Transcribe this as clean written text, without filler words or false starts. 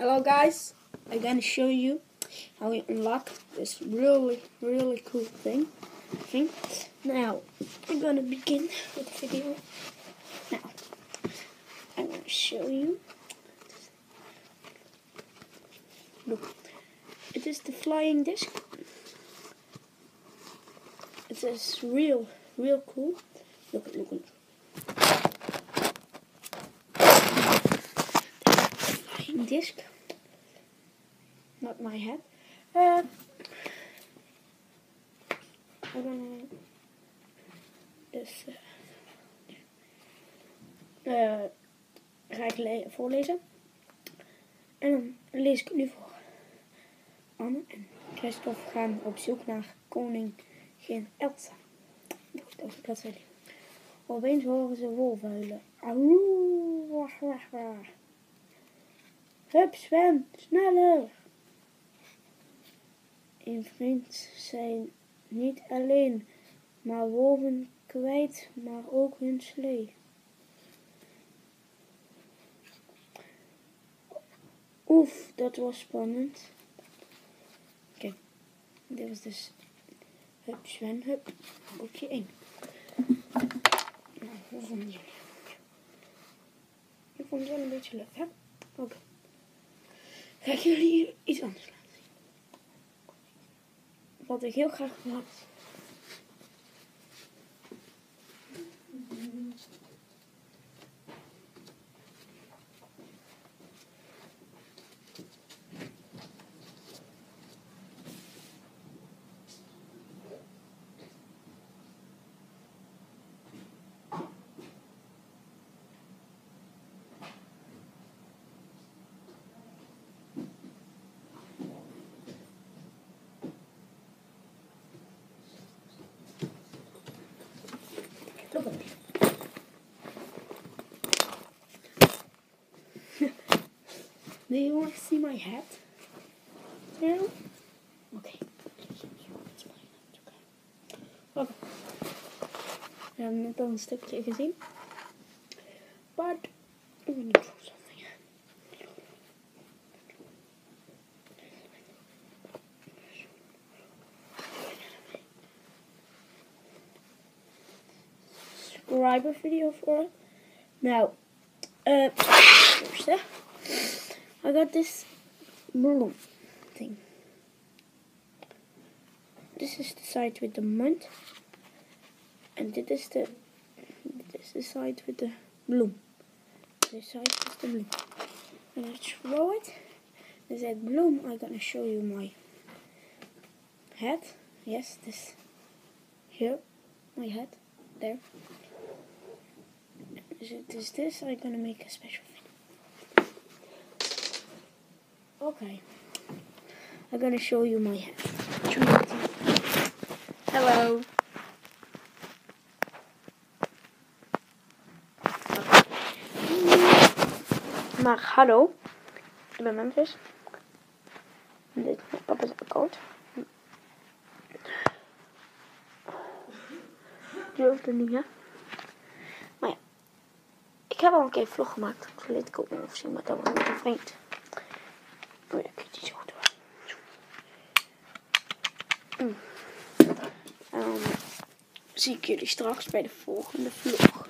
Hello guys, I'm gonna show you how you unlock this really cool thing. Now, I'm gonna begin with the video. Now, I'm gonna show you. Look, it is the flying disc. It is real cool. Look. Flying disc. Not my head. I'm gonna dus ga ik voorlezen. En dan lees ik nu voor. Anne en Christophe gaan op zoek naar koningin Elsa. Dat zei hij. Opeens horen ze wolven huilen. Auw, wacht. Hup, zwem, sneller! Een vriend zijn niet alleen, maar wolven kwijt, maar ook hun slee. Oef, dat was spannend. Kijk, dit was dus hup, zwem, hup, boekje 1. Nou, hoe vonden jullie? Ik vond het wel een beetje leuk, hè? Oké. Ga ik jullie hier iets anders laten zien. Wat ik heel graag wil laten zien. Look at me. Do you want to see my hat? Now? Okay. Okay. We hebben net al een stukje gezien. But I'm gonna do something. Subscriber video for it. Now, first, I got this balloon thing. This is the side with the mud, and this is the side with the bloom. This side is the bloom. I'm gonna throw it. There's that bloom. I'm gonna show you my head. Yes, this here, my head there. Is this? I'm gonna make a special video. Okay, I'm gonna show you my head. Hello. Maar hallo, ik ben Memphis. En dit is mijn papa's account. Durfde niet, hè? Maar ja, ik heb al een keer een vlog gemaakt. Ik zal dit ook nog even zien, maar dat was met een vriend. Oh ja, ik die zo door. En dan zie ik jullie straks bij de volgende vlog.